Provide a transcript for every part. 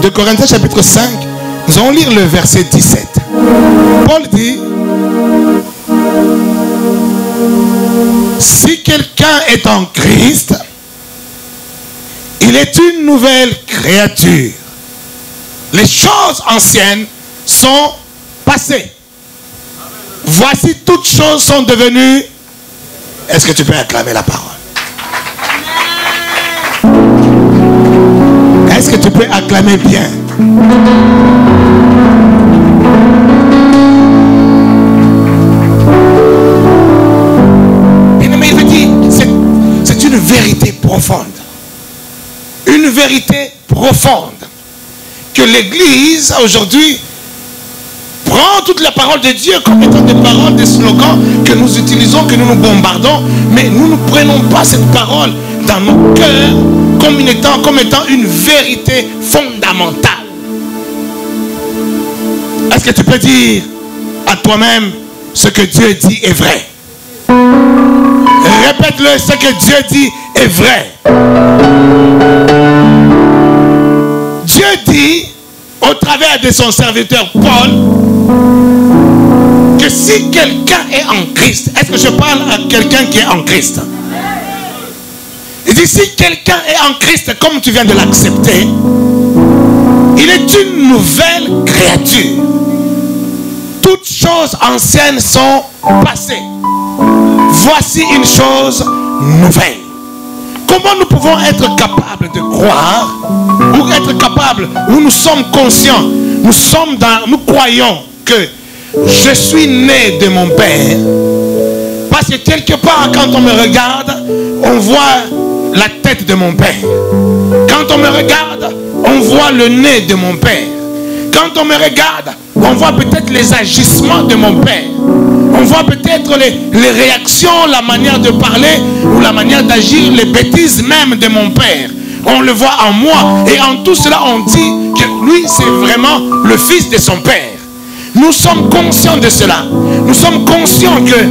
2 Corinthiens chapitre 5, nous allons lire le verset 17. Paul dit, si quelqu'un est en Christ, il est une nouvelle créature. Les choses anciennes sont passées. Voici, toutes choses sont devenues. Est-ce que tu peux acclamer la parole? Est-ce que tu peux acclamer bien? Bien-aimé, il veut dire, c'est une vérité profonde. Une vérité profonde. Que l'Église aujourd'hui prend toute la parole de Dieu comme étant des paroles, des slogans que nous utilisons, que nous nous bombardons, mais nous ne prenons pas cette parole dans nos cœurs comme étant une vérité fondamentale. Est-ce que tu peux dire à toi-même ce que Dieu dit est vrai? Répète-le, ce que Dieu dit est vrai. Dieu dit, au travers de son serviteur Paul, que si quelqu'un est en Christ, est-ce que je parle à quelqu'un qui est en Christ? Il dit, si quelqu'un est en Christ, comme tu viens de l'accepter, il est une nouvelle créature. Toutes choses anciennes sont passées. Voici une chose nouvelle. Comment nous pouvons être capables de croire, ou être capables, où nous sommes conscients, nous croyons que je suis né de mon Père? Parce que quelque part, quand on me regarde, on voit la tête de mon Père. Quand on me regarde, on voit le nez de mon Père. Quand on me regarde, on voit peut-être les agissements de mon Père. On voit peut-être les réactions, la manière de parler ou la manière d'agir, les bêtises même de mon Père. On le voit en moi. Et en tout cela, on dit que lui, c'est vraiment le fils de son Père. Nous sommes conscients de cela. Nous sommes conscients que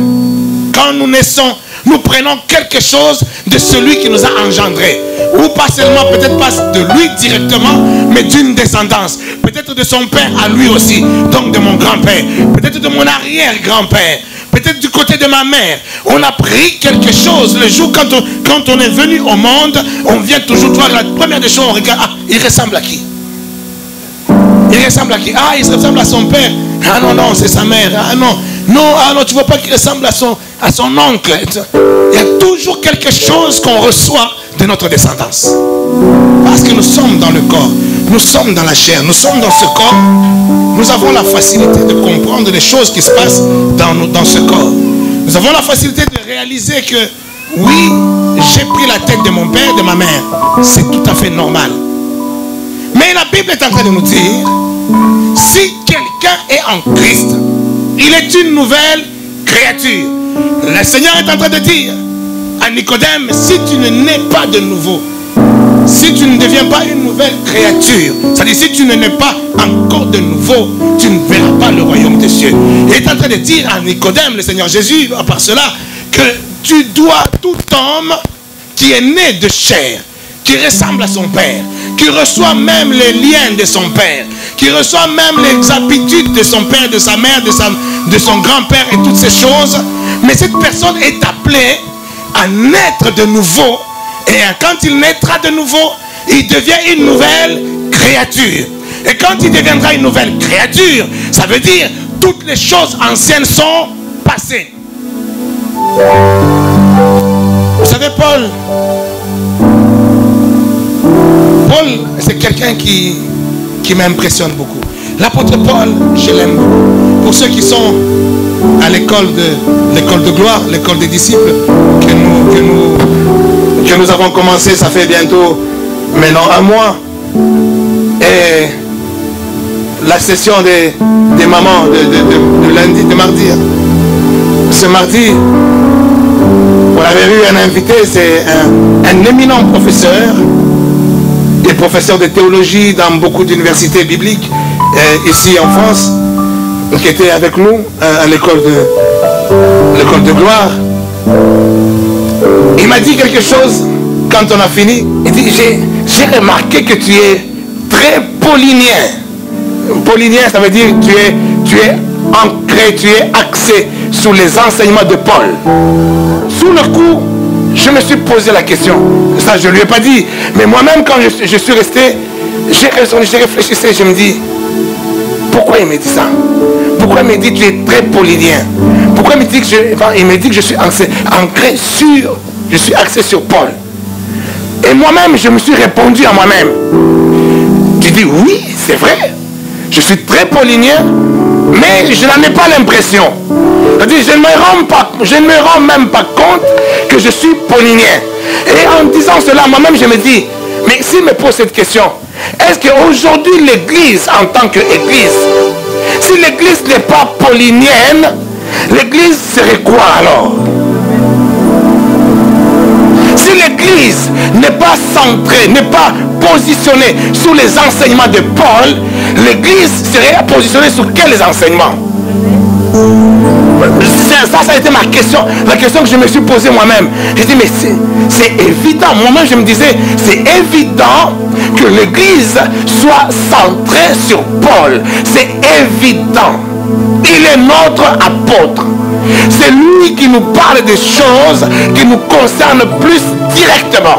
quand nous naissons, nous prenons quelque chose de celui qui nous a engendrés. Ou pas seulement, peut-être pas de lui directement, mais d'une descendance. Peut-être de son père à lui aussi. Donc de mon grand-père. Peut-être de mon arrière-grand-père. Peut-être du côté de ma mère. On a pris quelque chose. Le jour quand on est venu au monde, on vient toujours voir la première des choses, on regarde. Ah, il ressemble à qui? Il ressemble à qui? Ah, il ressemble à son père. Ah non, non, c'est sa mère. Ah non, non, ah non, tu ne vois pas qu'il ressemble à son oncle. Il y a toujours quelque chose qu'on reçoit de notre descendance. Parce que nous sommes dans le corps. Nous sommes dans la chair. Nous sommes dans ce corps. Nous avons la facilité de comprendre les choses qui se passent dans ce corps. Nous avons la facilité de réaliser que oui, j'ai pris la tête de mon père, de ma mère. C'est tout à fait normal. Mais la Bible est en train de nous dire, si quelqu'un est en Christ, il est une nouvelle créature. Le Seigneur est en train de dire à Nicodème, si tu ne nais pas de nouveau, si tu ne deviens pas une nouvelle créature, c'est-à-dire si tu ne nais pas encore de nouveau, tu ne verras pas le royaume des cieux. Il est en train de dire à Nicodème, le Seigneur Jésus, par cela, que tu dois, tout homme qui est né de chair, qui ressemble à son père, qui reçoit même les liens de son père, qui reçoit même les habitudes de son père, de sa mère, de son grand-père et toutes ces choses. Mais cette personne est appelée à naître de nouveau. Et quand il naîtra de nouveau, il devient une nouvelle créature. Et quand il deviendra une nouvelle créature, ça veut dire toutes les choses anciennes sont passées. Vous savez, Paul, c'est quelqu'un qui m'impressionne beaucoup. L'apôtre Paul, je l'aime beaucoup. Pour ceux qui sont à l'école de gloire, l'école des disciples, que nous avons commencé, ça fait bientôt maintenant un mois. Et la session des mamans de lundi, de mardi. Ce mardi, on avait eu un invité, c'est un éminent professeur. Et professeur de théologie dans beaucoup d'universités bibliques ici en France, qui était avec nous à l'école de gloire. Il m'a dit quelque chose quand on a fini. Il dit, j'ai remarqué que tu es très paulinien. Paulinien, ça veut dire que tu es ancré, tu es axé sur les enseignements de Paul. Sous le coup, je me suis posé la question. Ça, je ne lui ai pas dit. Mais moi-même, quand je suis resté, j'ai réfléchi, je me dis, pourquoi il me dit ça? Pourquoi il me dit tu es très paulinien? Pourquoi il me dit que je suis ancré sur, je suis axé sur Paul? Et moi-même, je me suis répondu à moi-même. Tu dis, oui, c'est vrai. Je suis très paulinien, mais je n'en ai pas l'impression. C'est-à-dire, je ne me rends même pas compte que je suis paulinien. Et en disant cela, moi-même, je me dis, mais s'il me pose cette question, est-ce qu'aujourd'hui, l'Église, en tant qu'Église, si l'Église n'est pas paulinienne, l'Église serait quoi alors? Si l'Église n'est pas centrée, n'est pas positionnée sur les enseignements de Paul, l'Église serait positionnée sur quels enseignements? Ça a été ma question, la question que je me suis posée moi-même. J'ai dit, mais c'est évident. Moi-même, je me disais, c'est évident que l'Église soit centrée sur Paul. C'est évident. Il est notre apôtre. C'est lui qui nous parle des choses qui nous concernent plus directement.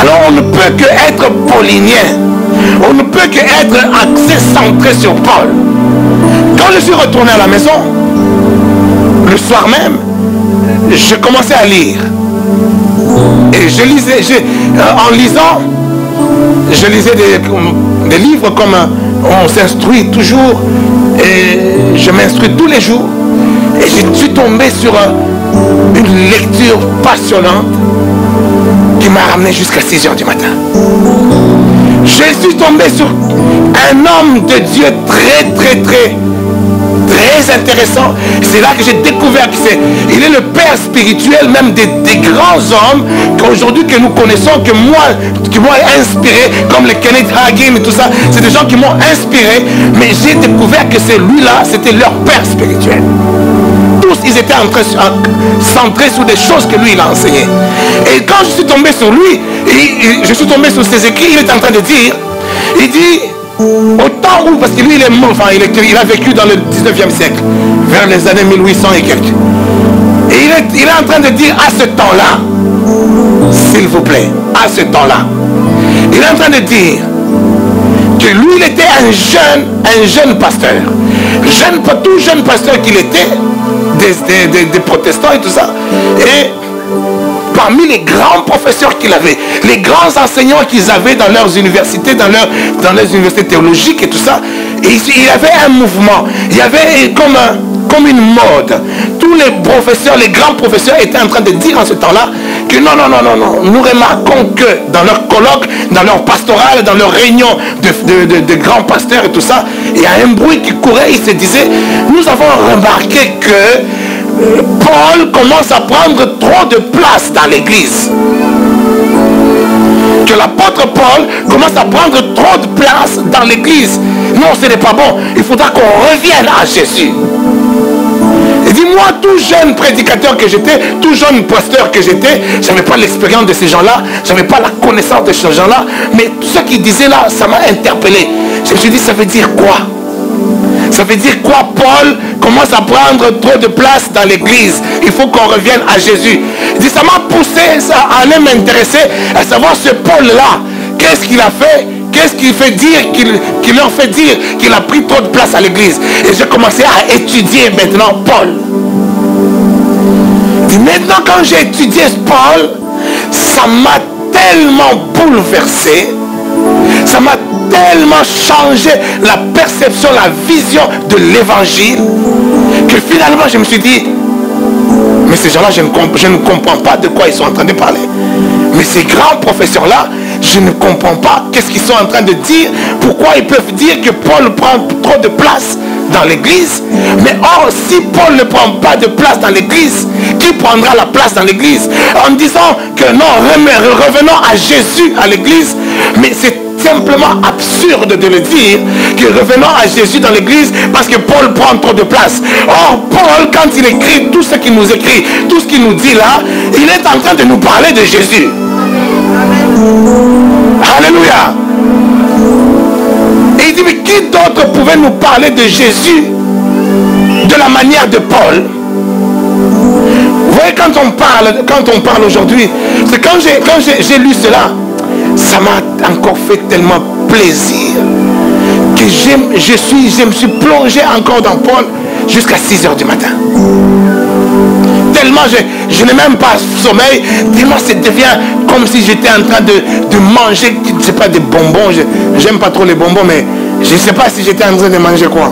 Alors on ne peut que être paulinien. On ne peut que être axé, centré sur Paul. Quand je suis retourné à la maison, le soir même, je commençais à lire. Et je lisais, en lisant, je lisais des livres comme on s'instruit toujours. Et je m'instruis tous les jours. Et je suis tombé sur une lecture passionnante qui m'a ramené jusqu'à 6 h du matin. Je suis tombé sur un homme de Dieu très intéressant. C'est là que j'ai découvert qu'il est le père spirituel même des grands hommes qu'aujourd'hui que nous connaissons, qui m'ont inspiré, comme le Kenneth Hagin et tout ça. C'est des gens qui m'ont inspiré, mais j'ai découvert que c'est lui-là, c'était leur père spirituel. Tous, ils étaient centrés sur des choses que lui, il a enseignées. Et quand je suis tombé sur lui, je suis tombé sur ses écrits, il est en train de dire, il dit, au temps où, parce que lui il est mort, enfin, il a vécu dans le 19e siècle, vers les années 1800 et quelques. Et il est en train de dire à ce temps-là, s'il vous plaît, à ce temps-là, il est en train de dire que lui il était un jeune pasteur. Tout jeune pasteur qu'il était, des protestants et tout ça. Et parmi les grands professeurs qu'il avait, les grands enseignants qu'ils avaient dans leurs universités, dans les universités théologiques et tout ça, et il y avait un mouvement, il y avait comme une mode. Tous les professeurs, les grands professeurs étaient en train de dire en ce temps-là que non, nous remarquons que dans leurs colloques, dans leur pastoral, dans leurs réunions de grands pasteurs et tout ça, il y a un bruit qui courait, il se disait, nous avons remarqué que Paul commence à prendre trop de place dans l'église. Que l'apôtre Paul commence à prendre trop de place dans l'église. Non, ce n'est pas bon. Il faudra qu'on revienne à Jésus. Et dis-moi, tout jeune prédicateur que j'étais, tout jeune pasteur que j'étais, je n'avais pas l'expérience de ces gens-là, je n'avais pas la connaissance de ces gens-là, mais tout ce qu'ils disaient là, ça m'a interpellé. Je me suis dit, ça veut dire quoi? Ça veut dire quoi? Paul commence à prendre trop de place dans l'église. Il faut qu'on revienne à Jésus. Il dit, ça m'a poussé à aller m'intéresser à savoir ce Paul-là. Qu'est-ce qu'il a fait? Qu'est-ce qu'il fait dire, qu'il leur fait dire qu'il a pris trop de place à l'église? Et j'ai commencé à étudier maintenant Paul. Et maintenant, quand j'ai étudié Paul, ça m'a tellement bouleversé. Ça m'a tellement changé la perception, la vision de l'évangile, que finalement je me suis dit, mais ces gens-là, je ne comprends pas de quoi ils sont en train de parler. Mais ces grands professeurs-là, je ne comprends pas qu'est-ce qu'ils sont en train de dire, pourquoi ils peuvent dire que Paul prend trop de place dans l'église. Mais or, si Paul ne prend pas de place dans l'église, qui prendra la place dans l'église? En disant que non, revenons à Jésus à l'église, mais c'est simplement absurde de le dire, que revenons à Jésus dans l'église parce que Paul prend trop de place. Or, Paul, quand il écrit tout ce qu'il nous écrit, tout ce qu'il nous dit là, il est en train de nous parler de Jésus. Alléluia. Qui d'autre pouvait nous parler de Jésus de la manière de Paul? Vous voyez, quand on parle aujourd'hui, c'est quand j'ai lu cela, ça m'a encore fait tellement plaisir que je me suis plongé encore dans Paul jusqu'à 6 h du matin. Tellement je n'ai même pas sommeil, tellement ça devient comme si j'étais en train de manger, je ne sais pas, des bonbons. J'aime pas trop les bonbons, mais je ne sais pas si j'étais en train de manger quoi.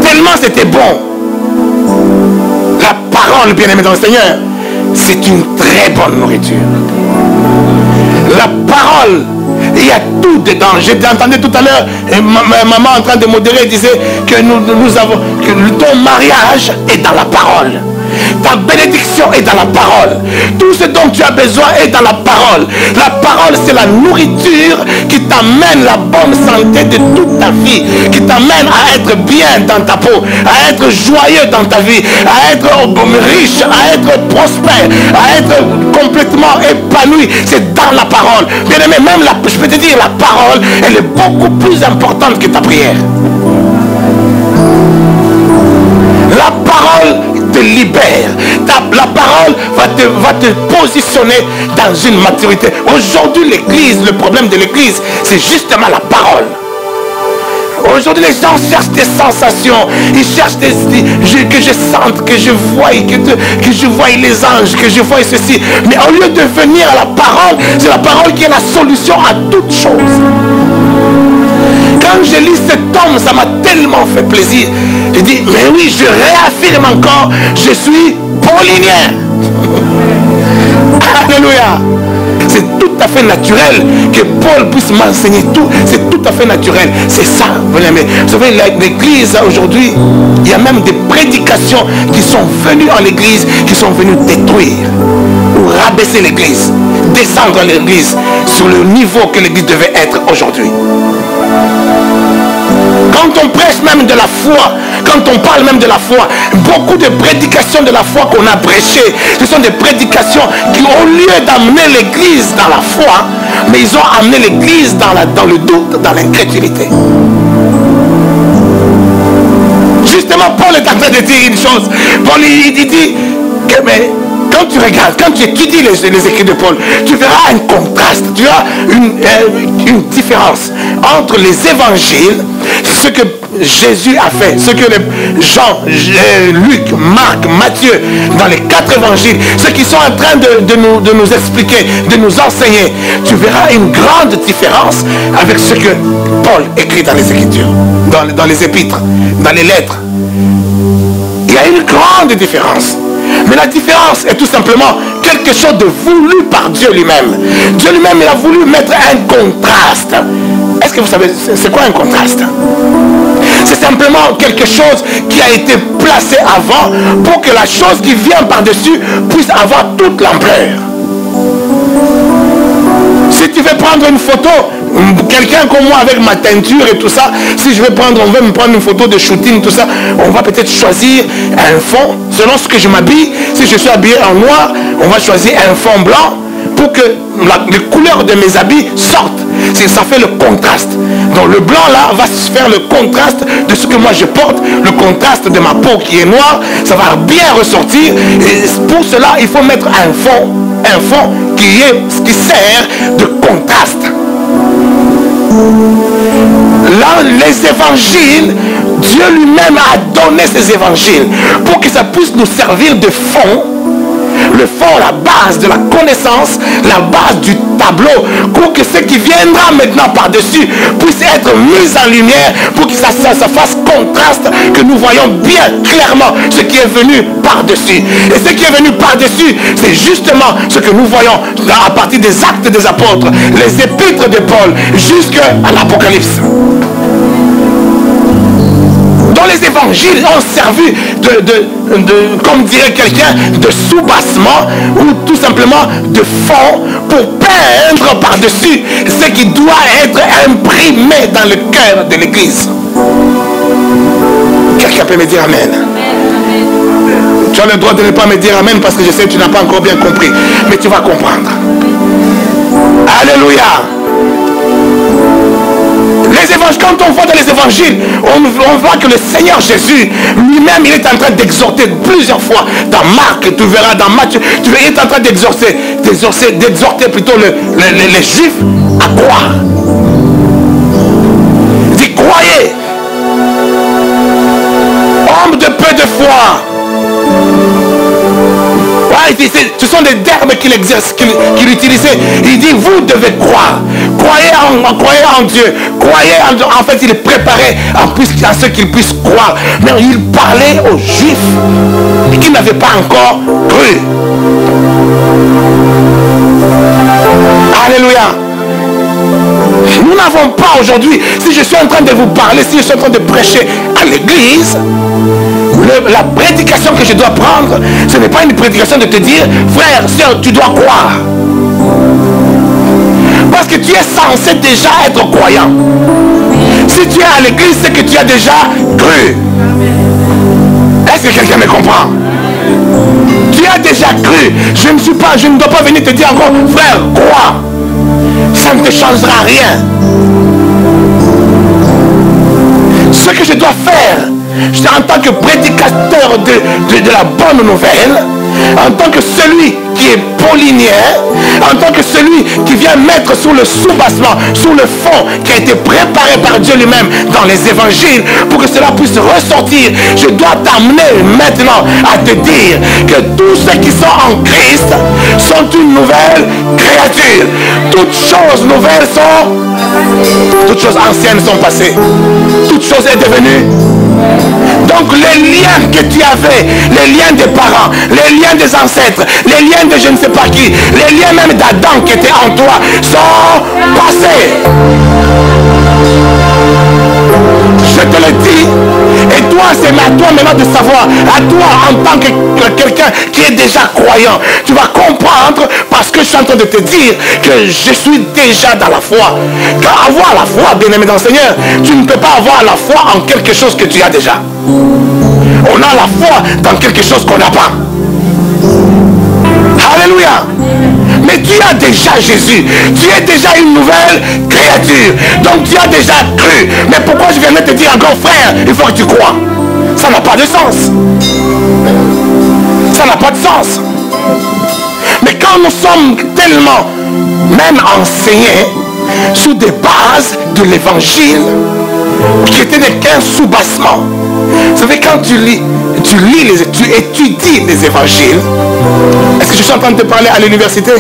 Tellement c'était bon. La parole, bien-aimé dans le Seigneur, c'est une très bonne nourriture. La parole, il y a tout dedans. J'entendais tout à l'heure ma maman en train de modérer, disait que nous avons, que ton mariage est dans la parole. Ta bénédiction est dans la parole. Tout ce dont tu as besoin est dans la parole. La parole, c'est la nourriture qui t'amène la bonne santé de toute ta vie, qui t'amène à être bien dans ta peau, à être joyeux dans ta vie, à être riche, à être prospère, à être complètement épanoui. C'est dans la parole. Bien aimé, même je peux te dire, la parole, elle est beaucoup plus importante que ta prière. La parole te libère. La parole va te positionner dans une maturité. Aujourd'hui, l'église, le problème de l'église, c'est justement la parole. Aujourd'hui, les gens cherchent des sensations. Ils cherchent que je sente, que je voie, que je voie les anges, que je voie ceci. Mais au lieu de venir à la parole, c'est la parole qui est la solution à toutes choses. Quand je lis cet homme, ça m'a tellement fait plaisir. Je dis, mais oui, je réaffirme encore, je suis paulinien. Alléluia. C'est tout à fait naturel que Paul puisse m'enseigner tout. C'est tout à fait naturel. C'est ça, vous savez, l'église aujourd'hui, il y a même des prédications qui sont venues en l'église, qui sont venues détruire ou rabaisser l'église, descendre l'église sur le niveau que l'église devait être aujourd'hui. Quand on prêche même de la foi, quand on parle même de la foi, beaucoup de prédications de la foi qu'on a prêchées, ce sont des prédications qui, au lieu d'amener l'église dans la foi, mais ils ont amené l'église dans le doute, dans l'incrédulité. Justement, Paul est en train de dire une chose. Paul, il dit que, mais quand tu regardes, quand tu étudies les écrits de Paul, tu verras un contraste, tu verras une différence entre les évangiles, ce que Jésus a fait, ce que Jean, Luc, Marc, Matthieu, dans les 4 évangiles, ceux qui sont en train de nous expliquer, de nous enseigner, tu verras une grande différence avec ce que Paul écrit dans les Écritures, dans les épîtres, dans les lettres. Il y a une grande différence. Mais la différence est tout simplement quelque chose de voulu par Dieu lui-même. Dieu lui-même, il a voulu mettre un contraste. Est-ce que vous savez, c'est quoi un contraste? C'est simplement quelque chose qui a été placé avant pour que la chose qui vient par-dessus puisse avoir toute l'ampleur. Si tu veux prendre une photo, quelqu'un comme moi avec ma teinture et tout ça, si je vais prendre, on veut me prendre une photo de shooting, tout ça, on va peut-être choisir un fond, selon ce que je m'habille. Si je suis habillé en noir, on va choisir un fond blanc pour que les couleurs de mes habits sortent. Ça fait le contraste. Donc le blanc là va faire le contraste de ce que moi je porte, le contraste de ma peau qui est noire, ça va bien ressortir. Et pour cela, il faut mettre un fond qui sert de contraste. Là, les évangiles, Dieu lui-même a donné ces évangiles pour que ça puisse nous servir de fond. Le fond, la base de la connaissance, la base du tableau, pour que ce qui viendra maintenant par-dessus puisse être mis en lumière, pour que ça fasse contraste, que nous voyons bien clairement ce qui est venu par-dessus. Et ce qui est venu par-dessus, c'est justement ce que nous voyons à partir des actes des apôtres, les épîtres de Paul, jusqu'à l'Apocalypse. Dont les évangiles ont servi comme dirait quelqu'un, de soubassement ou tout simplement de fond pour peindre par-dessus ce qui doit être imprimé dans le cœur de l'église. Quelqu'un peut me dire amen? Tu as le droit de ne pas me dire amen parce que je sais que tu n'as pas encore bien compris, mais tu vas comprendre. Alléluia. Les évangiles, quand on voit dans les évangiles, on voit que le Seigneur Jésus, lui-même, il est en train d'exhorter plusieurs fois. Dans Marc, tu verras, dans Matthieu, il est en train d'exhorter plutôt les Juifs à croire. Il dit, croyez. Homme de peu de foi. Ouais, ce sont des termes qu'il utilisait. Il dit, vous devez croire. Croyez en Dieu. Croyez en fait, il est préparé en plus à ce qu'ils puissent croire. Mais il parlait aux Juifs qui n'avaient pas encore cru. Alléluia. Nous n'avons pas aujourd'hui, si je suis en train de vous parler, si je suis en train de prêcher à l'église, la prédication que je dois prendre, ce n'est pas une prédication de te dire, frère, sœur, tu dois croire. Parce que tu es censé déjà être croyant. Si tu es à l'église, c'est que tu as déjà cru. Est-ce que quelqu'un me comprend? Tu as déjà cru. Je ne dois pas venir te dire encore, frère, crois. Ça ne te changera rien. Ce que je dois faire, en tant que prédicateur de la bonne nouvelle, en tant que celui qui est paulinien, en tant que celui qui vient mettre sous le soubassement, sous le fond qui a été préparé par Dieu lui-même dans les évangiles, pour que cela puisse ressortir, je dois t'amener maintenant à te dire que tous ceux qui sont en Christ sont une nouvelle créature. Toutes choses nouvelles sont, toutes choses anciennes sont passées, toutes choses est devenues. Donc les liens que tu avais, les liens des parents, les liens des ancêtres, les liens de je ne sais pas qui, les liens même d'Adam qui étaient en toi sont passés. Je te le dis. Et toi, c'est à toi maintenant de savoir, à toi en tant que quelqu'un qui est déjà croyant, tu vas comprendre parce que je suis en train de te dire que je suis déjà dans la foi. Car avoir la foi, bien-aimé dans le Seigneur, tu ne peux pas avoir la foi en quelque chose que tu as déjà. On a la foi dans quelque chose qu'on n'a pas. Alléluia. Mais tu as déjà Jésus. Tu es déjà une nouvelle créature. Donc tu as déjà cru. Mais pourquoi je viens de te dire encore, frère, il faut que tu crois? Ça n'a pas de sens. Ça n'a pas de sens. Mais quand nous sommes tellement même enseignés sous des bases de l'évangile qui était qu'un soubassement. Vous savez, quand tu étudies les évangiles. Est-ce que je suis en train de te parler à l'université?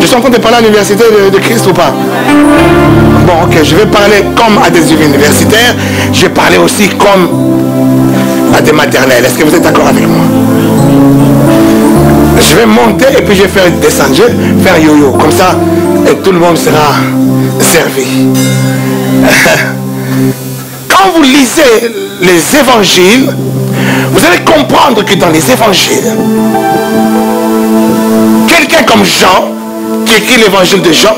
Je suis en train de parler à l'université de Christ ou pas? Bon, ok, je vais parler comme à des universitaires. Je vais parler aussi comme à des maternelles. Est-ce que vous êtes d'accord avec moi? Je vais monter et puis je vais faire descendre, je vais faire yo-yo. Comme ça, et tout le monde sera servi. Quand vous lisez les évangiles, vous allez comprendre que dans les évangiles, quelqu'un comme Jean, qui écrit l'évangile de Jean,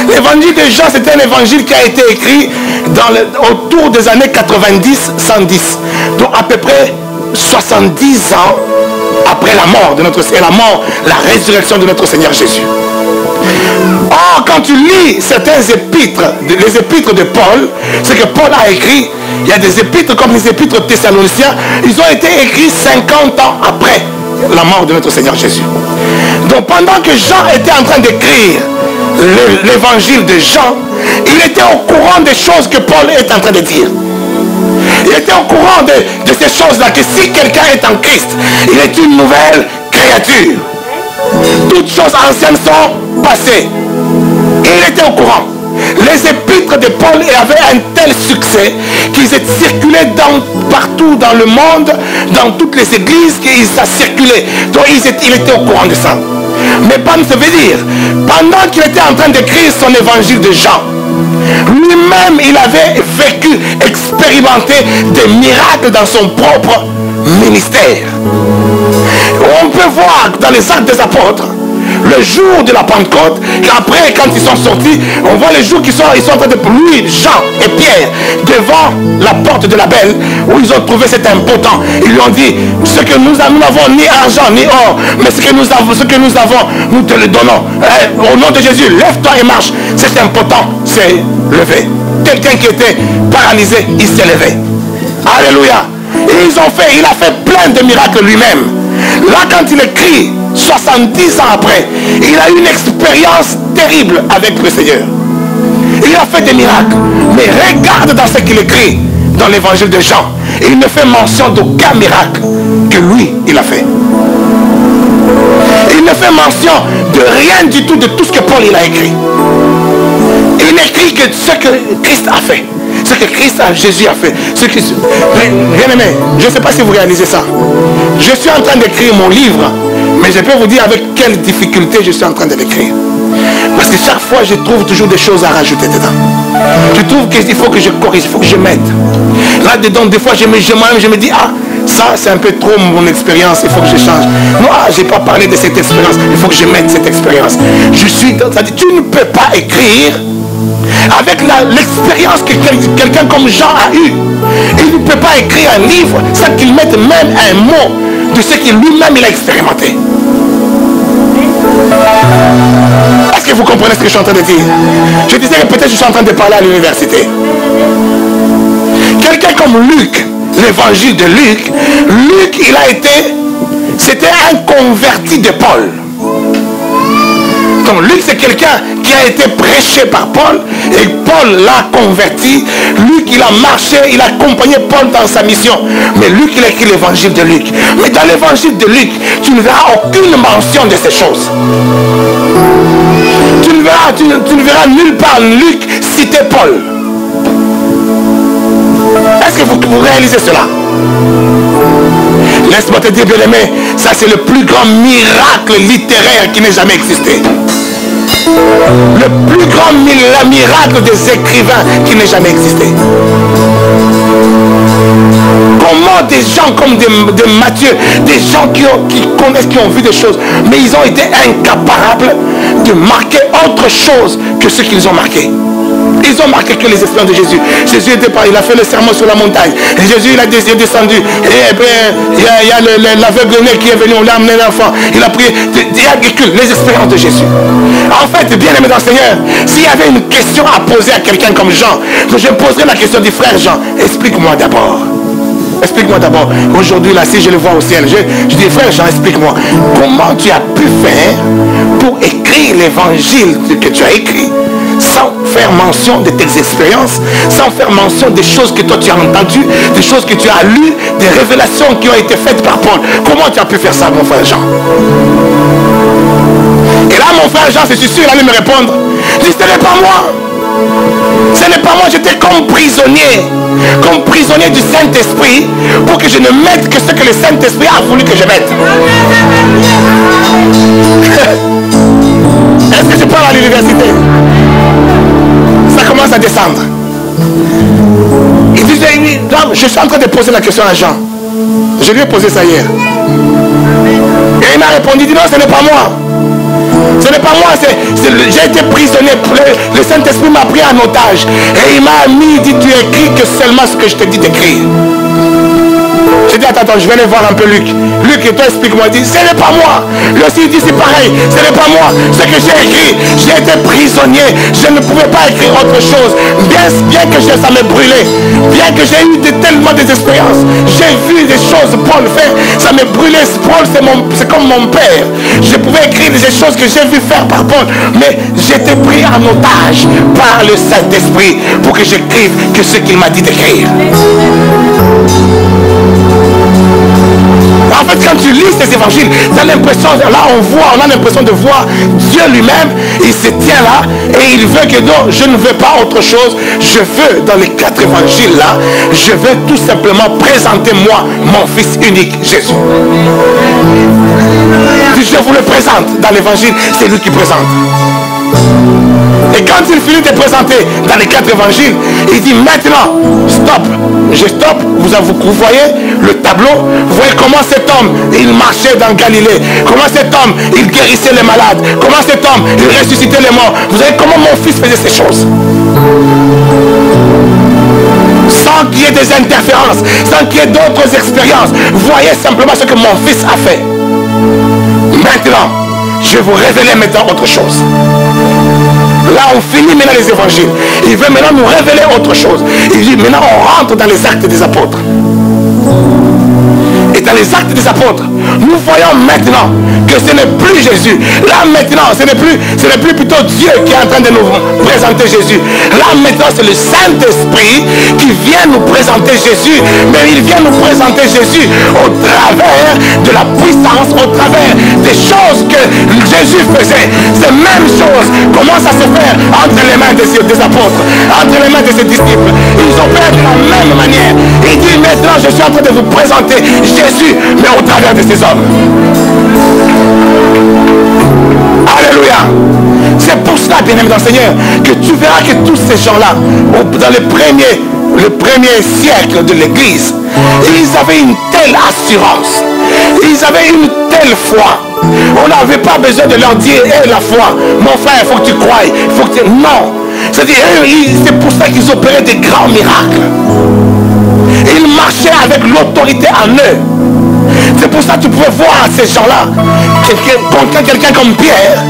l'évangile de Jean, c'est un évangile qui a été écrit autour des années 90-110, donc à peu près 70 ans après la mort de notre Seigneur, la résurrection de notre Seigneur Jésus. Or, quand tu lis certains épîtres, les épîtres de Paul, ce que Paul a écrit, il y a des épîtres comme les épîtres thessaloniciens, ils ont été écrits 50 ans après la mort de notre Seigneur Jésus. Donc pendant que Jean était en train d'écrire l'évangile de Jean, il était au courant des choses que Paul est en train de dire. Il était au courant de ces choses-là, que si quelqu'un est en Christ, il est une nouvelle créature. Toutes choses anciennes sont passées. Et il était au courant. Les épîtres de Paul avaient un tel succès qu'ils circulaient partout dans le monde, dans toutes les églises, ça circulait. Donc il était au courant de ça. Mais ça veut dire, pendant qu'il était en train d'écrire son évangile de Jean, lui-même il avait vécu, expérimenté des miracles dans son propre ministère. On peut voir dans les Actes des Apôtres, le jour de la Pentecôte, qu'après quand ils sont sortis, on voit les jours qu'ils sont en train de lui, Jean et Pierre, devant la porte de la Belle, où ils ont trouvé cet impotent. Ils lui ont dit, ce que nous n'avons ni argent ni or, mais ce que nous avons, nous te le donnons. Au nom de Jésus, lève-toi et marche. Cet impotent s'est levé. Quelqu'un qui était paralysé, il s'est levé. Alléluia. Et il a fait plein de miracles lui-même. Là, quand il écrit, 70 ans après, il a eu une expérience terrible avec le Seigneur. Il a fait des miracles. Mais regarde dans ce qu'il écrit dans l'évangile de Jean. Il ne fait mention d'aucun miracle que lui, il a fait. Il ne fait mention de rien du tout de tout ce que Paul il a écrit. Il n'écrit que ce que Christ a fait. Ce que Jésus a fait. Bien aimé, je ne sais pas si vous réalisez ça. Je suis en train d'écrire mon livre, mais je peux vous dire avec quelle difficulté je suis en train de l'écrire. Parce que chaque fois, je trouve toujours des choses à rajouter dedans. Je trouve qu'il faut que je corrige, il faut que je m'aide. Là-dedans, des fois, je me dis, ah, ça, c'est un peu trop mon expérience, il faut que je change. Moi, je n'ai pas parlé de cette expérience, il faut que je mette cette expérience. Tu ne peux pas écrire avec l'expérience que quelqu'un comme Jean a eue. Il ne peut pas écrire un livre sans qu'il mette même un mot de ce qu'il lui-même il a expérimenté. Est-ce que vous comprenez ce que je suis en train de dire? Je disais que peut-être je suis en train de parler à l'université. Quelqu'un comme Luc, l'évangile de Luc, c'était un converti de Paul. Donc Luc, c'est quelqu'un qui a été prêché par Paul et Paul l'a converti. Luc, il a marché, il a accompagné Paul dans sa mission. Mais Luc, il a écrit l'évangile de Luc. Mais dans l'évangile de Luc, tu ne verras aucune mention de ces choses. Tu ne verras nulle part Luc citer Paul. Est-ce que vous réalisez cela? Laisse-moi te dire, bien aimé, ça c'est le plus grand miracle littéraire qui n'ait jamais existé. Le plus grand miracle des écrivains qui n'ait jamais existé. Comment des gens comme des Matthieu, des gens qui connaissent, qui ont vu des choses, mais ils ont été incapables de marquer autre chose que ce qu'ils ont marqué. Ils ont marqué que les expériences de Jésus. Jésus était pas, il a fait le sermon sur la montagne. Et Jésus, il est descendu. Et il y a l'aveugle qui est venu, on l'a amené l'enfant. Il a prié. Il y a les expériences de Jésus. En fait, bien aimé dans le Seigneur, s'il y avait une question à poser à quelqu'un comme Jean, je poserais la question du frère Jean. Explique-moi d'abord. Explique-moi d'abord. Aujourd'hui, là, si je le vois au ciel, je dis, frère Jean, explique-moi. Comment tu as pu faire pour écrire l'évangile que tu as écrit sans faire mention de tes expériences, sans faire mention des choses que toi tu as entendues, des choses que tu as lues, des révélations qui ont été faites par Paul. Comment tu as pu faire ça, mon frère Jean? Et là, mon frère Jean, c'est sûr, il allait me répondre. Il dit, ce n'est pas moi. Ce n'est pas moi, j'étais comme prisonnier du Saint-Esprit pour que je ne mette que ce que le Saint-Esprit a voulu que je mette. Est-ce que je parle à l'université? Ça commence à descendre. Il disait, je suis en train de poser la question à Jean. Je lui ai posé ça hier. Et il m'a répondu, il dit non, ce n'est pas moi. Ce n'est pas moi, j'ai été prisonnier. Le Saint-Esprit m'a pris en otage. Et il m'a mis, il dit, tu écris que seulement ce que je te dis d'écrire. J'ai dit, attends, je vais aller voir un peu Luc. Luc, et toi, explique-moi. Il dit, ce n'est pas moi. Lui aussi, il dit, c'est pareil. Ce n'est pas moi. Ce que j'ai écrit, j'ai été prisonnier. Je ne pouvais pas écrire autre chose. Bien que ça m'ait brûlé. Bien que j'ai eu tellement des expériences. J'ai vu des choses Paul faire. Ça m'est brûlé. Paul, c'est comme mon père. Je pouvais écrire des choses que j'ai vu faire par Paul. Mais j'étais pris en otage par le Saint-Esprit pour que j'écrive que ce qu'il m'a dit d'écrire. En fait, quand tu lis ces évangiles, tu as l'impression, là on a l'impression de voir Dieu lui-même. Il se tient là et il veut que non, je ne veux pas autre chose. Je veux, dans les 4 évangiles là, je veux tout simplement présenter moi, mon fils unique, Jésus. Je vous le présente dans l'évangile, c'est lui qui présente. Et quand il finit de présenter dans les 4 évangiles, il dit maintenant, stop, je stoppe, vous voyez le tableau, vous voyez comment cet homme, il marchait dans Galilée, comment cet homme, il guérissait les malades, comment cet homme, il ressuscitait les morts, vous savez comment mon fils faisait ces choses. Sans qu'il y ait des interférences, sans qu'il y ait d'autres expériences, voyez simplement ce que mon fils a fait. Maintenant, je vais vous révéler maintenant autre chose. Là, on finit maintenant les évangiles. Il veut maintenant nous révéler autre chose. Il dit, maintenant, on rentre dans les actes des apôtres. Et dans les actes des apôtres, nous voyons maintenant que ce n'est plus Jésus. Là maintenant, ce n'est plus plutôt Dieu qui est en train de nous présenter Jésus. Là maintenant, c'est le Saint-Esprit qui vient nous présenter Jésus. Mais il vient nous présenter Jésus au travers de la puissance, au travers des choses que Jésus faisait. Ces mêmes choses commencent à se faire entre les mains des apôtres, entre les mains de ses disciples. Ils opèrent de la même manière. Il dit maintenant, je suis en train de vous présenter Jésus, mais au travers de ces hommes. Alléluia. C'est pour cela, bien-aimé dans le Seigneur, que tu verras que tous ces gens-là, dans le premier siècle de l'Église, ils avaient une telle assurance, ils avaient une telle foi. On n'avait pas besoin de leur dire, hé, la foi, mon frère, il faut que tu croies, il faut que tu... Non. C'est-à-dire, c'est pour ça qu'ils opéraient des grands miracles. Ils marchaient avec l'autorité en eux. C'est pour ça que tu pouvais voir ces gens-là, quelqu'un comme Pierre,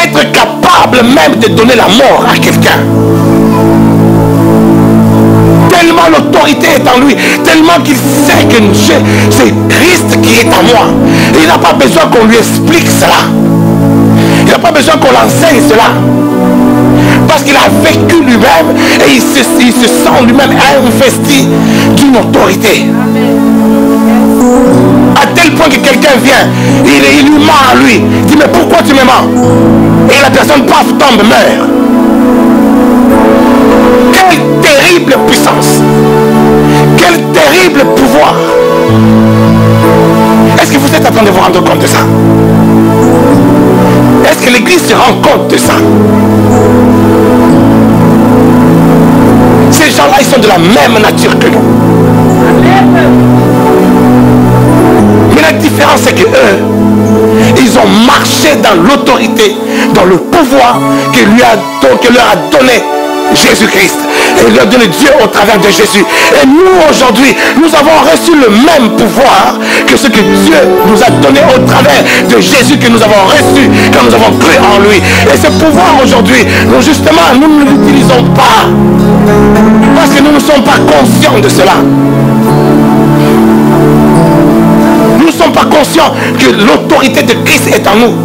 être capable même de donner la mort à quelqu'un. Tellement l'autorité est en lui, tellement qu'il sait que c'est Christ qui est en moi. Il n'a pas besoin qu'on lui explique cela. Il n'a pas besoin qu'on l'enseigne cela. Parce qu'il a vécu lui-même et il se sent lui-même investi d'une autorité. À tel point que quelqu'un vient, il lui ment à lui. Il dit, mais pourquoi tu me mens? Et la personne, paf, tombe, meurt. Quelle terrible puissance. Quel terrible pouvoir. Est-ce que vous êtes en train de vous rendre compte de ça? Est-ce que l'Église se rend compte de ça? Ces gens-là, ils sont de la même nature que nous. Mais la différence, c'est que eux, ils ont marché dans l'autorité, dans le pouvoir que leur a donné Jésus-Christ. Et leur donné Dieu au travers de Jésus. Et nous, aujourd'hui, nous avons reçu le même pouvoir que ce que Dieu nous a donné au travers de Jésus que nous avons reçu quand nous avons cru en lui. Et ce pouvoir aujourd'hui, nous ne l'utilisons pas. Parce que nous ne sommes pas conscients de cela. Nous ne sommes pas conscients que l'autorité de Christ est en nous.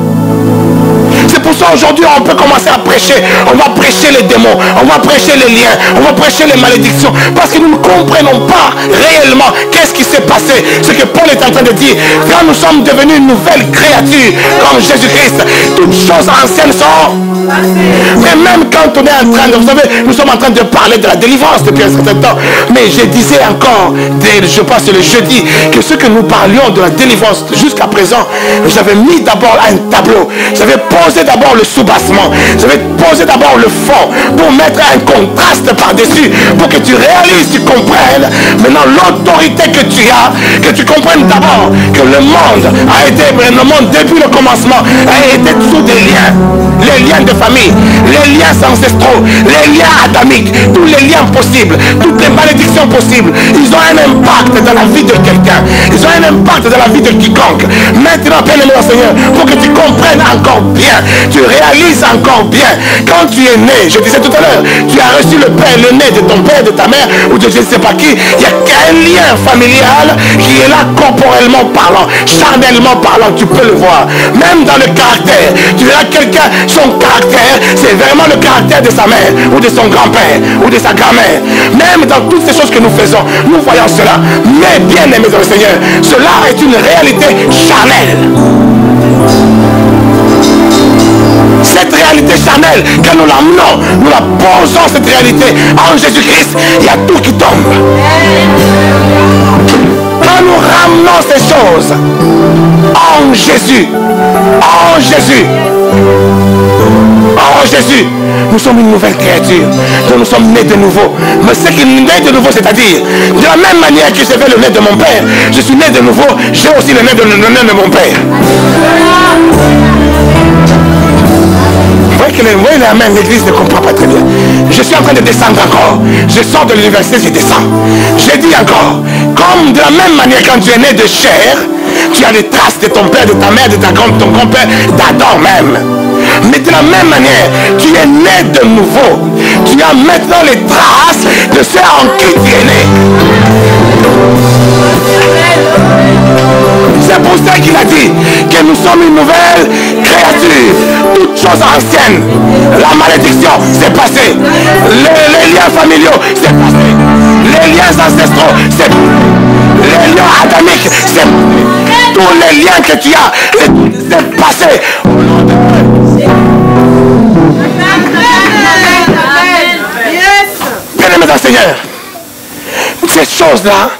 C'est pour ça aujourd'hui on peut commencer à prêcher. On va prêcher les démons, on va prêcher les liens, on va prêcher les malédictions. Parce que nous ne comprenons pas réellement qu'est-ce qui s'est passé. Ce que Paul est en train de dire. Quand nous sommes devenus une nouvelle créature comme Jésus-Christ, toutes choses anciennes sont... Mais même quand on est en train de... Vous savez, nous sommes en train de parler de la délivrance depuis un certain temps. Mais je disais encore, je pense le jeudi, que ce que nous parlions de la délivrance jusqu'à présent, j'avais mis d'abord un tableau. J'avais posé d'abord le soubassement. J'avais posé d'abord le fond pour mettre un contraste par-dessus. Pour que tu réalises, tu comprennes maintenant l'autorité que tu as. Que tu comprennes d'abord que le monde a été, le monde depuis le commencement, a été sous des liens. Les liens de famille, les liens ancestraux, les liens adamiques, tous les liens possibles, toutes les malédictions possibles, ils ont un impact dans la vie de quelqu'un, ils ont un impact dans la vie de quiconque. Maintenant, bien-aimé Seigneur, pour que tu comprennes encore bien, tu réalises encore bien, quand tu es né, je disais tout à l'heure, tu as reçu le père, le nez de ton père, de ta mère, ou de je ne sais pas qui, il y a qu'un lien familial qui est là corporellement parlant, charnellement parlant, tu peux le voir. Même dans le caractère, tu verras quelqu'un, son caractère, c'est vraiment le caractère de sa mère, ou de son grand-père, ou de sa grand-mère. Même dans toutes ces choses que nous faisons, nous voyons cela. Mais bien aimés dans le Seigneur, cela est une réalité charnelle. Cette réalité charnelle, quand nous l'amenons, nous la posons cette réalité en Jésus-Christ, il y a tout qui tombe. Quand nous ramenons ces choses en Jésus, en Jésus, en Jésus, nous sommes une nouvelle créature. Nous sommes nés de nouveau. Mais ce qui est né de nouveau, c'est-à-dire, de la même manière que j'avais le nez de mon père, je suis né de nouveau, j'ai aussi le nez de mon père. Vous voyez la main, l'église ne comprend pas très bien. Je suis en train de descendre encore. Je sors de l'université, je descends. Je dis encore, comme de la même manière quand tu es né de chair, tu as les traces de ton père, de ta mère, de ton grand-père, d'Adam même. Mais de la même manière, tu es né de nouveau. Tu as maintenant les traces de ce en qui tu es né. C'est pour ça qu'il a dit que nous sommes une nouvelle créature. Toutes choses anciennes. La malédiction, c'est passé. Les liens familiaux, c'est passé. Les liens ancestraux, c'est passé. Les liens adamiques, c'est passé. Tous les liens que tu as, c'est passé. Bien-aimés dans le Seigneur, ces choses-là,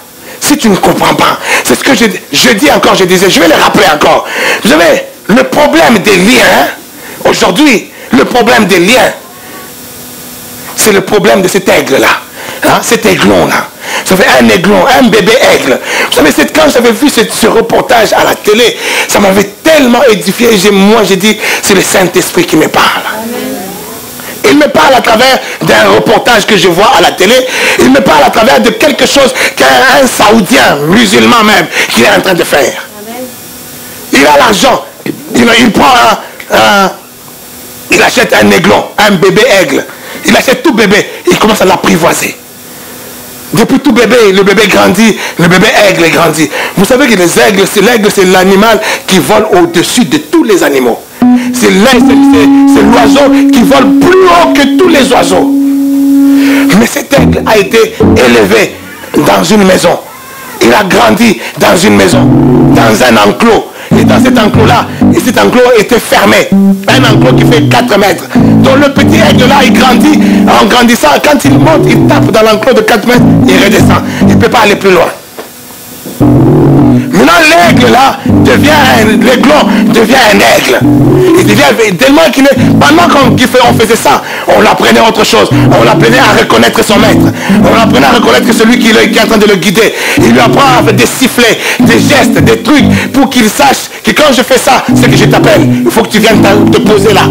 si tu ne comprends pas, c'est ce que je dis encore, je disais, je vais les rappeler encore. Vous savez, le problème des liens, aujourd'hui, le problème des liens, c'est le problème de cet aigle-là. Hein, cet aiglon-là. Ça fait un aiglon, un bébé aigle. Vous savez, quand j'avais vu ce reportage à la télé, ça m'avait tellement édifié. Moi, j'ai dit, c'est le Saint-Esprit qui me parle. Il me parle à travers d'un reportage que je vois à la télé. Il me parle à travers de quelque chose qu'un Saoudien, musulman même, qu'il est en train de faire. Il a l'argent. Il prend il achète un aiglon, un bébé aigle. Il achète tout bébé. Il commence à l'apprivoiser. Depuis tout bébé, le bébé grandit, le bébé aigle grandit. Vous savez que l'aigle, c'est l'animal qui vole au-dessus de tous les animaux. C'est l'oiseau qui vole plus haut que tous les oiseaux. Mais cet aigle a été élevé dans une maison. Il a grandi dans une maison, dans un enclos. Et dans cet enclos-là, cet enclos était fermé. Un enclos qui fait 4 mètres. Donc le petit aigle-là, il grandit. En grandissant, quand il monte, il tape dans l'enclos de 4 mètres, il redescend. Il ne peut pas aller plus loin. Maintenant, l'aigle là l'aiglon devient un aigle. Il devient tellement qu'il est. Pendant qu'on faisait ça, on l'apprenait autre chose. On l'apprenait à reconnaître son maître. On l'apprenait à reconnaître celui qui est en train de le guider. Il lui apprend avec des sifflets, des gestes, des trucs pour qu'il sache que quand je fais ça, c'est que je t'appelle. Il faut que tu viennes te poser là.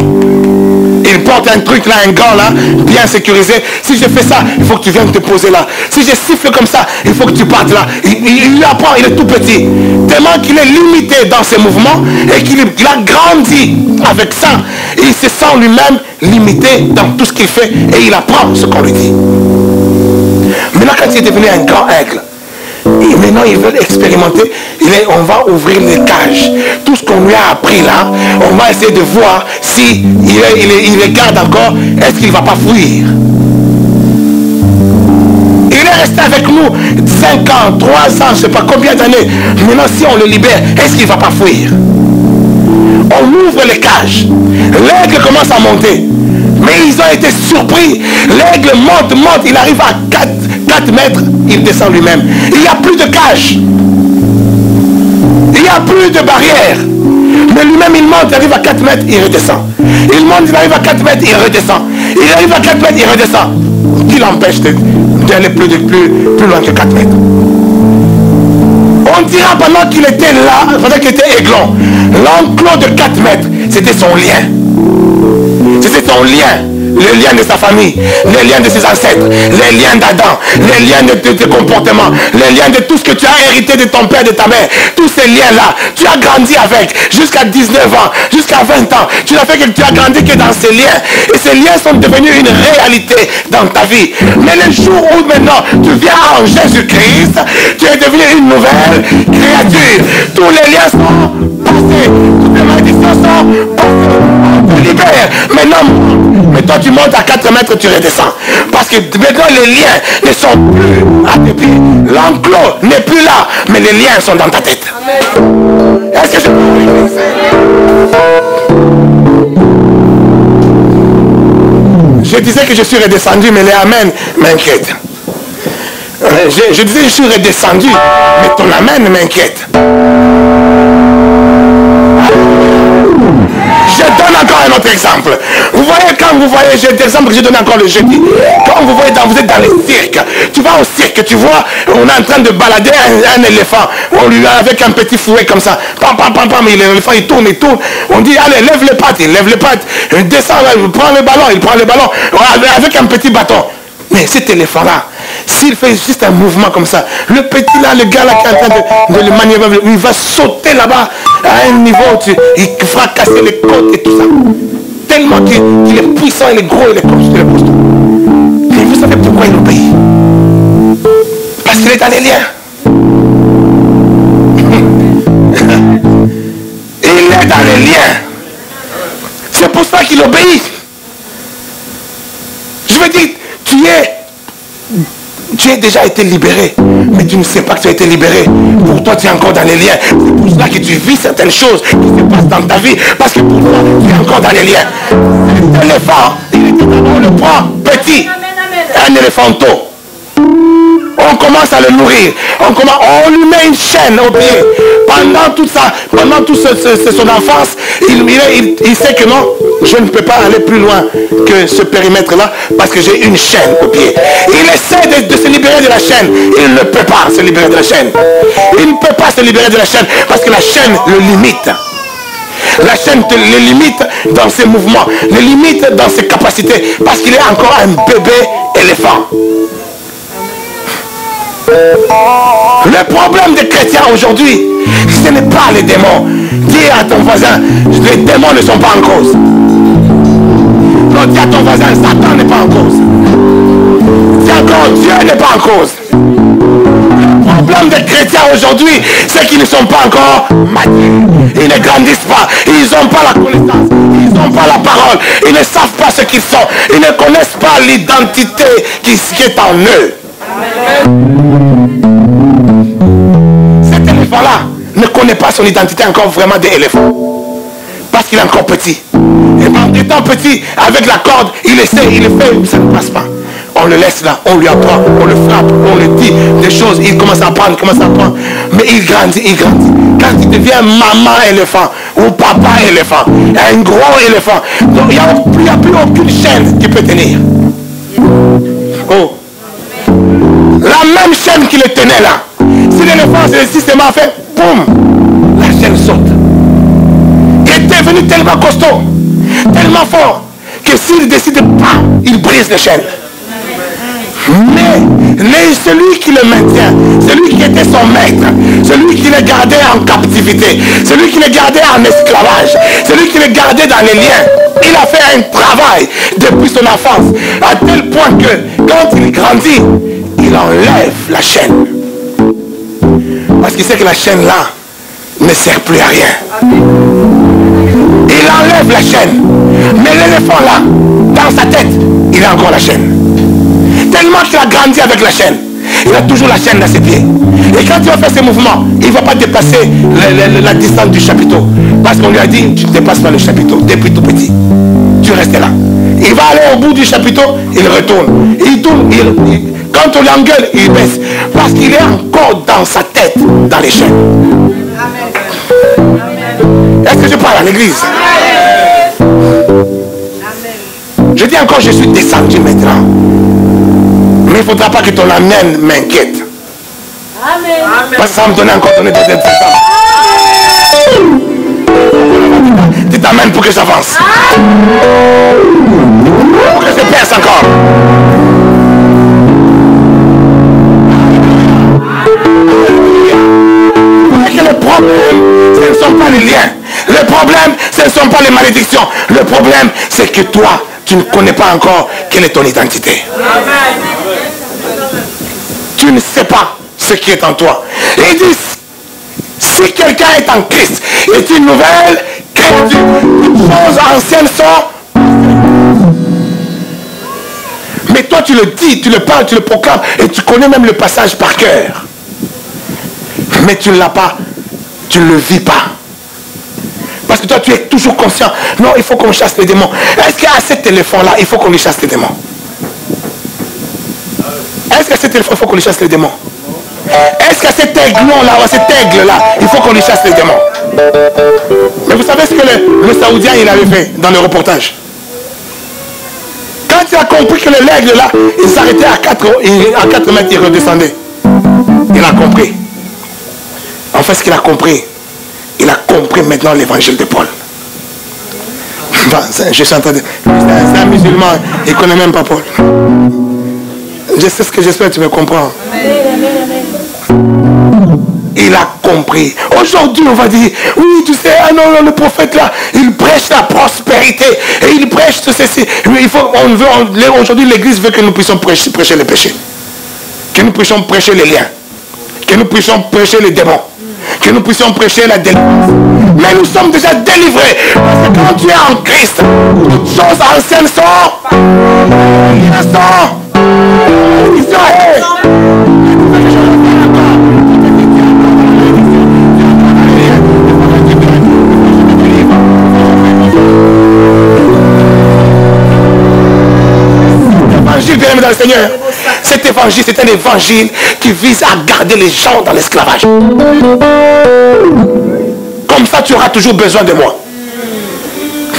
Il porte un truc là, un gant là, bien sécurisé. Si je fais ça, il faut que tu viennes te poser là. Si je siffle comme ça, il faut que tu partes là. Il lui apprend, il est tout petit. Tellement qu'il est limité dans ses mouvements et qu'il a grandi avec ça. Il se sent lui-même limité dans tout ce qu'il fait et il apprend ce qu'on lui dit. Maintenant, quand il est devenu un grand aigle, et maintenant ils veulent expérimenter, on va ouvrir les cages. Tout ce qu'on lui a appris là, on va essayer de voir si il les garde encore, est-ce qu'il ne va pas fuir. Il est resté avec nous 5 ans, 3 ans, je ne sais pas combien d'années. Maintenant si on le libère, est-ce qu'il ne va pas fuir? On ouvre les cages. L'aigle commence à monter. Mais ils ont été surpris. L'aigle monte, il arrive à 4 mètres, il descend lui-même. Il n'y a plus de cage. Il n'y a plus de barrière. Mais lui-même, il monte, il arrive à 4 mètres, il redescend. Il monte, il arrive à 4 mètres, il redescend. Il arrive à 4 mètres, il redescend. Qui l'empêche d'aller plus loin que 4 mètres? On dira pendant qu'il était là, pendant qu'il était aiglon, l'enclos de 4 mètres, c'était son lien. C'était son lien. Le lien de sa famille, les liens de ses ancêtres, les liens d'Adam, les liens de tes comportements, les liens de tout ce que tu as hérité de ton père, de ta mère. Tous ces liens-là, tu as grandi avec jusqu'à 19 ans, jusqu'à 20 ans. Tu n'as fait que tu as grandi que dans ces liens. Et ces liens sont devenus une réalité dans ta vie. Mais le jour où maintenant tu viens en Jésus-Christ, tu es devenu une nouvelle créature. Tous les liens sont passés. Toutes les malédictions sont passées. On te libère. Mais toi tu montes à 4 mètres, tu redescends. Parce que maintenant les liens ne sont plus à tes pieds. L'enclos n'est plus là, mais les liens sont dans ta tête. Est-ce que je peux Je disais que je suis redescendu, mais les amen m'inquiètent. Je disais que je suis redescendu, mais ton amen m'inquiète. Je donne encore un autre exemple. Vous voyez, quand vous voyez, j'ai l'exemple que j'ai donné encore le jeudi. Quand vous voyez, vous êtes dans les cirques. Tu vas au cirque, tu vois, on est en train de balader un éléphant. On lui avec un petit fouet comme ça. Pam, pam, pam, pam, l'éléphant il tourne, il tourne. On dit, allez, lève les pattes, il lève les pattes. Il descend, il prend le ballon, avec un petit bâton. Mais cet éléphant-là, s'il fait juste un mouvement comme ça, le petit là, le gars là qui est en train de le manœuvrer, il va sauter là-bas à un niveau, il fera casser les côtes et tout ça. tellement qu'il est puissant, il est gros, il est comme il est costaud. Mais vous savez pourquoi il obéit? Parce qu'il est dans les liens. Il est dans les liens. C'est pour ça qu'il obéit. Je veux dire, tu as déjà été libéré, mais tu ne sais pas que tu as été libéré. Pour toi, tu es encore dans les liens. C'est pour cela que tu vis certaines choses qui se passent dans ta vie, parce que pour toi, tu es encore dans les liens. L'éléphant, on le prend petit, un éléphanteau. On commence à le nourrir. On lui met une chaîne au pied. Pendant toute son enfance, il sait que non, je ne peux pas aller plus loin que ce périmètre-là parce que j'ai une chaîne au pied. Il essaie de se libérer de la chaîne. Il ne peut pas se libérer de la chaîne. Il ne peut pas se libérer de la chaîne parce que la chaîne le limite. La chaîne le limite dans ses mouvements, le limite dans ses capacités parce qu'il est encore un bébé éléphant. Le problème des chrétiens aujourd'hui, ce n'est pas les démons. Dis à ton voisin, les démons ne sont pas en cause. Non, dis à ton voisin, Satan n'est pas en cause. Dis encore, Dieu n'est pas en cause. Le problème des chrétiens aujourd'hui, c'est qu'ils ne sont pas encore matures. Ils ne grandissent pas. Ils n'ont pas la connaissance. Ils n'ont pas la parole. Ils ne savent pas ce qu'ils sont. Ils ne connaissent pas l'identité qui est en eux. Cet éléphant-là ne connaît pas son identité encore vraiment d'éléphant. Parce qu'il est encore petit. Et en étant petit, avec la corde, il essaie, il le fait, ça ne passe pas. On le laisse là, on lui apprend, on le frappe, on lui dit des choses, il commence à apprendre, mais il grandit, il grandit. Quand il devient maman éléphant ou papa éléphant, un gros éléphant, donc il n'y a plus aucune chaîne qui peut tenir. Oh. La même chaîne qui le tenait là. Si l'éléphant c'est systématiquement fait, boum, la chaîne saute. Il est devenu tellement costaud, tellement fort, que s'il décide de pas, il brise les chaînes. Mais celui qui le maintient, celui qui était son maître, celui qui le gardait en captivité, celui qui le gardait en esclavage, celui qui le gardait dans les liens, il a fait un travail depuis son enfance, à tel point que quand il grandit, il enlève la chaîne. Parce qu'il sait que la chaîne là ne sert plus à rien. Il enlève la chaîne. Mais l'éléphant là, dans sa tête, il a encore la chaîne. Tellement qu'il a grandi avec la chaîne. Il a toujours la chaîne dans ses pieds. Et quand il va faire ses mouvements, il ne va pas dépasser la distance du chapiteau. Parce qu'on lui a dit, tu ne dépasses pas le chapiteau depuis tout petit. Tu restes là. Il va aller au bout du chapiteau, il retourne. Il tourne, quand on l'engueule, il baisse. Parce qu'il est encore dans sa tête, dans les chaînes. Est-ce que je parle à l'église? Je dis encore, je suis descendu maintenant. Mais il ne faudra pas que ton amen m'inquiète. Parce que ça va me donner encore donner des aides. Tu t'amènes pour que j'avance. Pour que je perce encore. Le problème, ce ne sont pas les liens. Le problème, ce ne sont pas les malédictions. Le problème, c'est que toi, tu ne connais pas encore quelle est ton identité. Tu ne sais pas ce qui est en toi. Et il dit, si quelqu'un est en Christ, est une nouvelle créature. Les choses anciennes sont... Mais toi, tu le dis, tu le parles, tu le proclames, et tu connais même le passage par cœur. Mais tu ne l'as pas, tu ne le vis pas. Parce que toi, tu es toujours conscient. Non, il faut qu'on chasse les démons. Est-ce qu'à cet éléphant-là, il faut qu'on lui chasse les démons? Est-ce qu'à cet éléphant, il faut qu'on lui chasse les démons? Est-ce qu'à cet aiglon-là, ou à cet aigle-là, il faut qu'on lui chasse les démons? Mais vous savez ce que le Saoudien, il avait fait dans le reportage? Quand il a compris que l'aigle-là, il s'arrêtait à 4 mètres, il redescendait. Il a compris. En fait, ce qu'il a compris, il a compris maintenant l'évangile de Paul. Enfin, je suis en train de... C'est un musulman, il ne connaît même pas Paul. Je sais ce que j'espère, tu me comprends. Il a compris. Aujourd'hui, on va dire, oui, tu sais, ah non, le prophète là, il prêche la prospérité. Et il prêche tout ceci. Aujourd'hui, l'église veut que nous puissions prêcher les péchés. Que nous puissions prêcher les liens. Que nous puissions prêcher les démons. Que nous puissions prêcher la délivrance. Mais nous sommes déjà délivrés. Parce que quand tu es en Christ, toutes choses anciennes sont. L'évangile, bien aimé dans le Seigneur, cet évangile, c'est un évangile qui vise à garder les gens dans l'esclavage. Comme ça, tu auras toujours besoin de moi.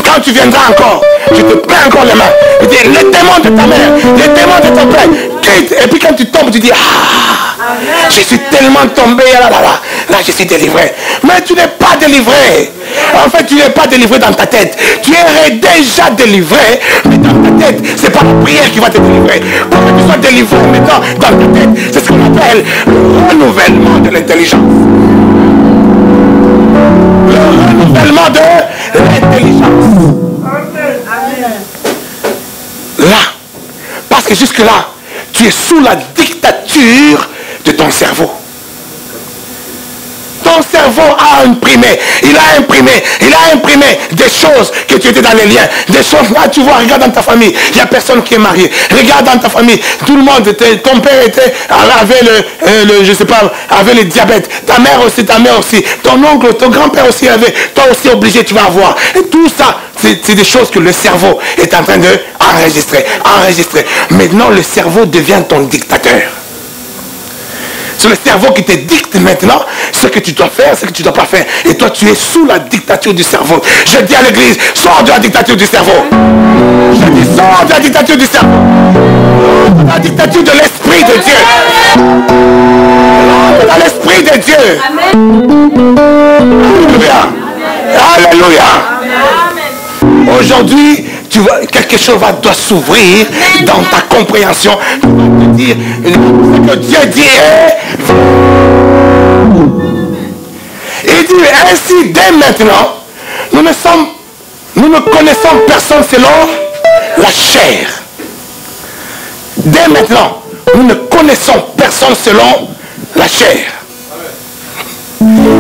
Quand tu viendras encore, je te prends encore les mains. Je dis, les démons de ta mère, les démons de ton père, quitte. Et puis quand tu tombes, tu dis, ah, je suis tellement tombé, là, je suis délivré. Mais tu n'es pas délivré. En fait, tu n'es pas délivré dans ta tête. Tu es déjà délivré, mais dans ta tête, ce n'est pas la prière qui va te délivrer. Pour que tu sois délivré maintenant dans ta tête, c'est ce qu'on appelle le renouvellement de l'intelligence. Le renouvellement de l'intelligence. Là, parce que jusque-là, tu es sous la dictature de ton cerveau. Ton cerveau a imprimé, il a imprimé des choses que tu étais dans les liens, des choses, là tu vois, regarde dans ta famille, il n'y a personne qui est marié, regarde dans ta famille, tout le monde, ton père avait je sais pas, avait le diabète, ta mère aussi, ton oncle, ton grand-père aussi avait, toi aussi obligé tu vas avoir, et tout ça, c'est des choses que le cerveau est en train d'enregistrer. Maintenant le cerveau devient ton dictateur. C'est le cerveau qui te dicte maintenant ce que tu dois faire, ce que tu ne dois pas faire. Et toi, tu es sous la dictature du cerveau. Je dis à l'église, sors de la dictature du cerveau. Je dis, sors de la dictature du cerveau. Sors de la dictature de l'Esprit de Dieu. Sors de l'Esprit de Dieu. Alléluia. Alléluia. Aujourd'hui, tu vois, quelque chose doit s'ouvrir dans ta compréhension. Tu vas te dire, ce que Dieu dit est... Il dit ainsi, dès maintenant, nous ne connaissons personne selon la chair. Dès maintenant, nous ne connaissons personne selon la chair.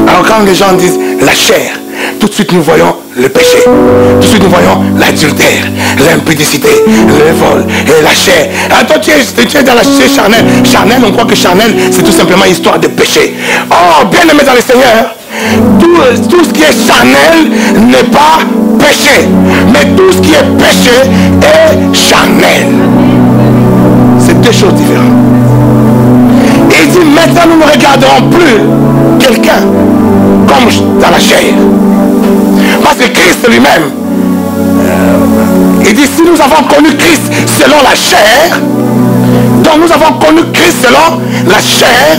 Alors quand les gens disent la chair, tout de suite nous voyons le péché. Tout de suite nous voyons l'adultère, l'impudicité, le vol et la chair. Alors toi tu es dans la chair charnelle. Charnelle, on croit que charnelle c'est tout simplement histoire de péché. Oh, bien aimé dans le Seigneur, tout ce qui est charnel n'est pas péché. Mais tout ce qui est péché est charnel. C'est deux choses différentes. Et il dit maintenant nous ne regarderons plus quelqu'un comme dans la chair. Parce que Christ lui-même, il dit si nous avons connu Christ selon la chair, donc nous avons connu Christ selon la chair,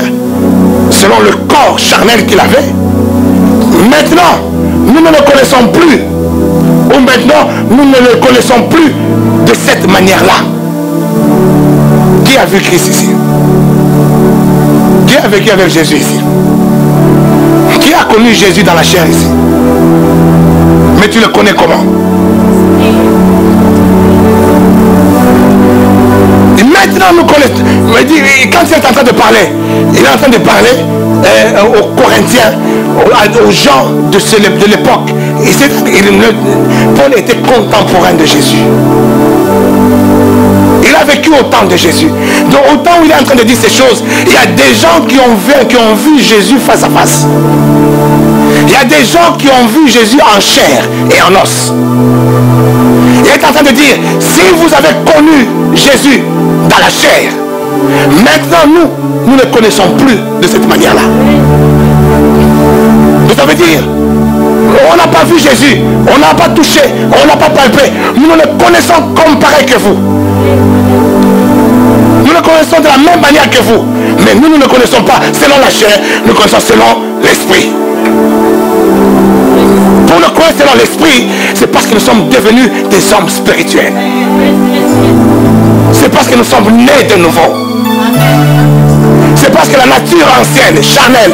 selon le corps charnel qu'il avait. Maintenant, nous ne le connaissons plus. Ou maintenant, nous ne le connaissons plus de cette manière-là. Qui a vu Christ ici? Qui a vécu avec Jésus ici? Qui a connu Jésus dans la chair ici? Mais tu le connais comment? Et maintenant nous connaissons. Quand il est en train de parler, il est en train de parler aux Corinthiens, aux gens de l'époque. Paul était contemporain de Jésus. Il a vécu au temps de Jésus. Donc au temps où il est en train de dire ces choses, il y a des gens qui ont vu Jésus face à face. Il y a des gens qui ont vu Jésus en chair et en os. Il est en train de dire, si vous avez connu Jésus dans la chair, maintenant nous ne connaissons plus de cette manière-là. Ça veut dire, on n'a pas vu Jésus, on n'a pas touché, on n'a pas palpé. Nous le connaissons comme pareil que vous. Nous le connaissons de la même manière que vous. Mais nous ne le connaissons pas selon la chair, nous le connaissons selon l'esprit. Pour le connaître selon l'esprit, c'est parce que nous sommes devenus des hommes spirituels. C'est parce que nous sommes nés de nouveau. C'est parce que la nature ancienne, charnelle,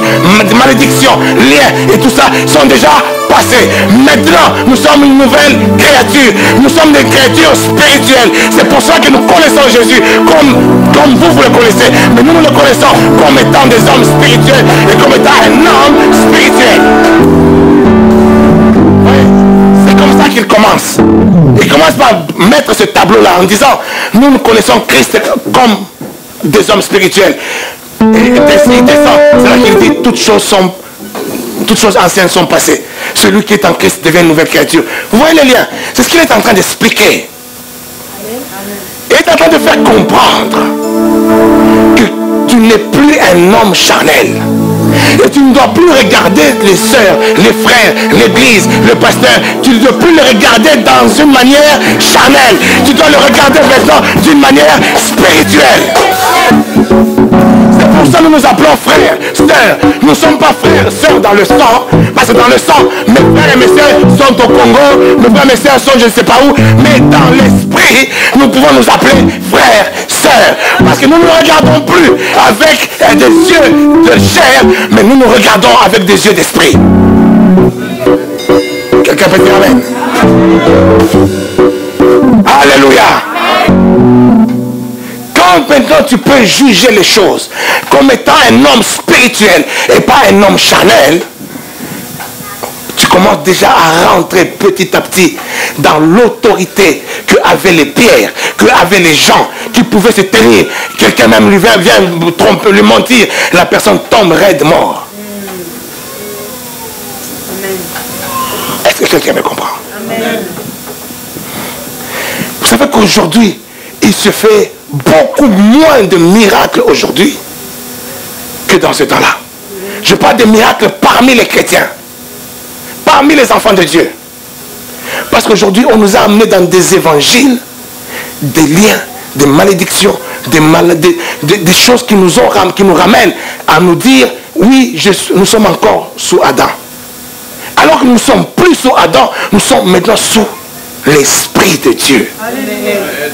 malédiction, lien et tout ça sont déjà passés. Maintenant, nous sommes une nouvelle créature. Nous sommes des créatures spirituelles. C'est pour ça que nous connaissons Jésus comme vous le connaissez. Mais nous le connaissons comme étant des hommes spirituels et comme étant un homme spirituel. C'est comme ça qu'il commence. Il commence par mettre ce tableau-là en disant, nous connaissons Christ comme des hommes spirituels. Et il descend. C'est là qu'il dit, toutes choses anciennes sont passées. Celui qui est en Christ devient une nouvelle créature. Vous voyez les liens? C'est ce qu'il est en train d'expliquer. Il est en train de faire comprendre que tu n'es plus un homme charnel. Et tu ne dois plus regarder les sœurs, les frères, l'église, le pasteur. Tu ne dois plus le regarder dans une manière charnelle. Tu dois le regarder maintenant d'une manière spirituelle. C'est pour ça que nous nous appelons frères, sœurs. Nous ne sommes pas frères, sœurs dans le sang. Parce que dans le sang, mes frères et mes sœurs sont au Congo. Mes frères et mes sœurs sont je ne sais pas où. Mais dans l'esprit, nous pouvons nous appeler frères, sœurs. Parce que nous ne nous regardons plus avec des yeux de chair, mais nous nous regardons avec des yeux d'esprit. Quelqu'un peut dire amen? Alléluia. Quand maintenant tu peux juger les choses comme étant un homme spirituel et pas un homme charnel, tu commences déjà à rentrer petit à petit dans l'autorité que avaient les pierres, que avaient les gens qui pouvaient se tenir. Quelqu'un même lui vient tromper, lui mentir, la personne tombe raide mort. Est-ce que quelqu'un me comprend? Amen. Vous savez qu'aujourd'hui, il se fait beaucoup moins de miracles aujourd'hui que dans ce temps-là. Je parle de miracles parmi les chrétiens, parmi les enfants de Dieu. Parce qu'aujourd'hui, on nous a amenés dans des évangiles, des liens, des malédictions, des choses qui nous ramènent à nous dire, oui, nous sommes encore sous Adam. Alors que nous ne sommes plus sous Adam, nous sommes maintenant sous l'Esprit de Dieu. Amen.